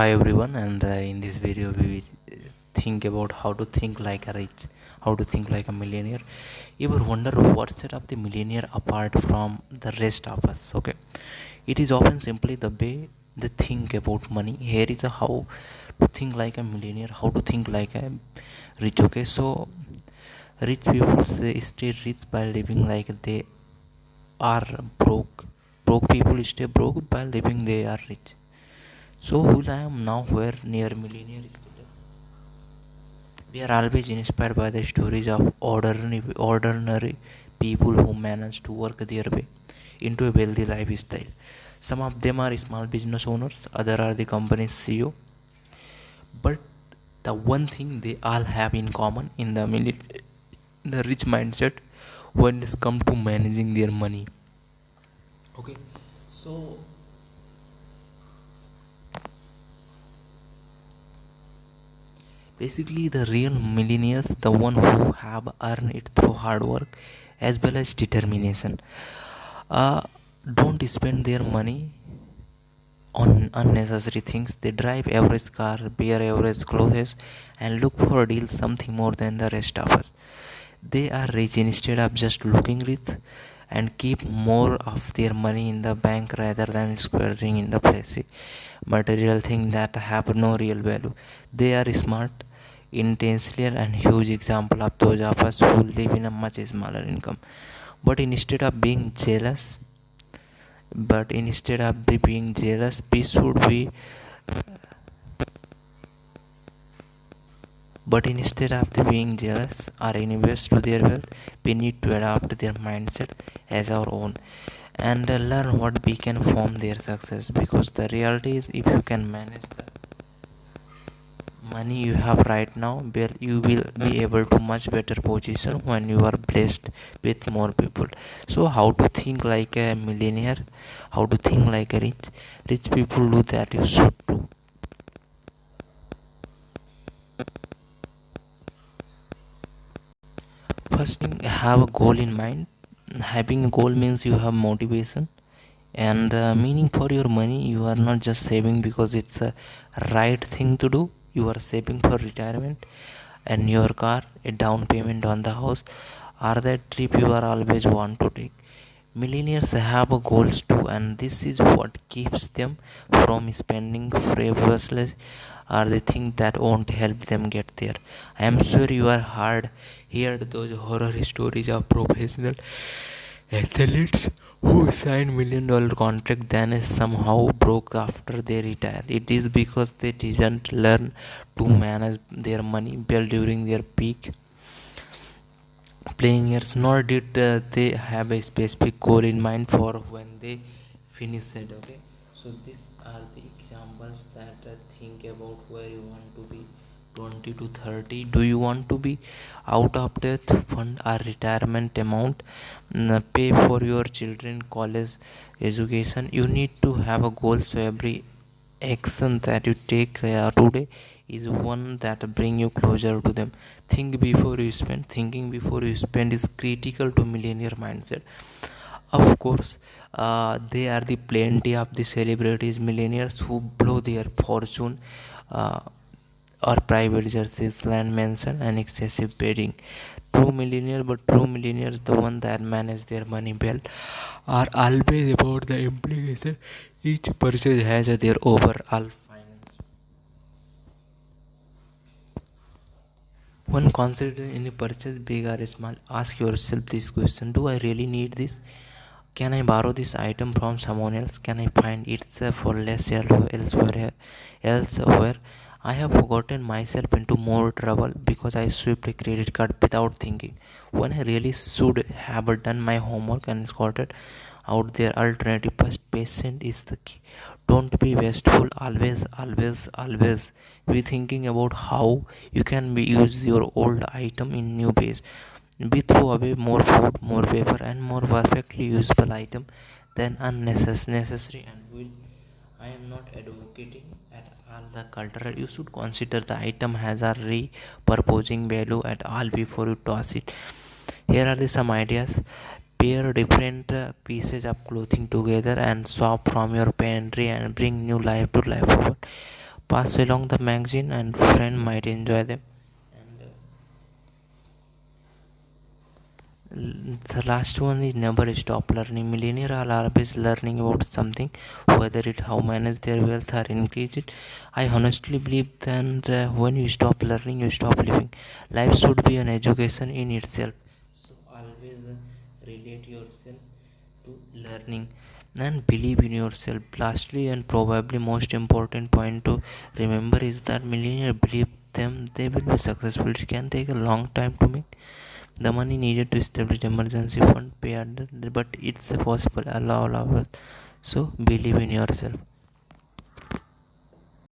Hi everyone, and in this video we will think about how to think like a rich, how to think like a millionaire. You ever wonder what set up the millionaire apart from the rest of us? Okay, it is often simply the way they think about money. Here is a how to think like a millionaire, how to think like a rich. Okay, so rich people stay rich by living like they are broke. Broke people stay broke by living they are rich. So who I am now where near millionaire status. We are always inspired by the stories of ordinary people who manage to work their way into a wealthy lifestyle. Some of them are small business owners, other are the company's CEO. But the one thing they all have in common in the rich mindset when it's come to managing their money. Okay, so basically, the real millionaires, the one who have earned it through hard work as well as determination, uh, don't spend their money on unnecessary things. They drive average car, wear average clothes, and look for a deal something more than the rest of us. They are rich instead of just looking rich and keep more of their money in the bank rather than squandering in the place material things that have no real value. They are smart, intentional, and huge example of those of us who live in a much smaller income. But instead of being jealous, we should be But instead of being jealous or envious to their wealth, we need to adopt their mindset as our own and learn what we can from their success. Because the reality is, if you can manage the money you have right now, well, you will be able to much better position when you are blessed with more people. So, how to think like a millionaire? How to think like a rich people do that? You should do. First thing, have a goal in mind. Having a goal means you have motivation and meaning for your money. You are not just saving because it's a right thing to do. You are saving for retirement and your car, a down payment on the house, or that trip you are always want to take. Millionaires have a goals too, and this is what keeps them from spending frivolously or the things that won't help them get there. I am sure you are hard heard those horror stories of professional athletes who sign $1 million contract then somehow broke after they retire. It is because they didn't learn to manage their money well during their peak playing years, nor did they have a specific goal in mind for when they finish it. Okay, so these are the examples that think about where you want to be 20 to 30. Do you want to be out of debt fund or retirement amount, pay for your children college education? You need to have a goal, so every action that you take today is one that bring you closer to them. Think before you spend. Thinking before you spend is critical to millionaire mindset. Of course, there are the plenty of the celebrities millionaires who blow their fortune uh, or private jerseys, land mansion, and excessive bedding. True millionaires, the one that manage their money well, are always about the implication each purchase has their overall finance. When considering any purchase, big or small, ask yourself this question: do I really need this? Can I borrow this item from someone else? Can I find it for less elsewhere? I have gotten myself into more trouble because I swiped a credit card without thinking, when I really should have done my homework and sorted out their alternative. First, patient is the key. Don't be wasteful. Always be thinking about how you can use your old item in new ways. We throw away more food, more paper, and more perfectly usable item than unnecessary and will. I am not advocating at all the cultural. You should consider the item has a repurposing value at all before you toss it. Here are some ideas. Pair different pieces of clothing together and swap from your pantry and bring new life to life. pass along the magazine and friend might enjoy them. And the last one is never stop learning. Millionaires are always learning about something, whether it how manage their wealth or increase it. I honestly believe that when you stop learning, you stop living. Life should be an education in itself. So always relate yourself to learning and believe in yourself. Lastly, and probably most important point to remember is that millionaires believe them they will be successful. It can take a long time to make the money needed to establish emergency fund pay under, but it's possible. Allah, Allah. So believe in yourself.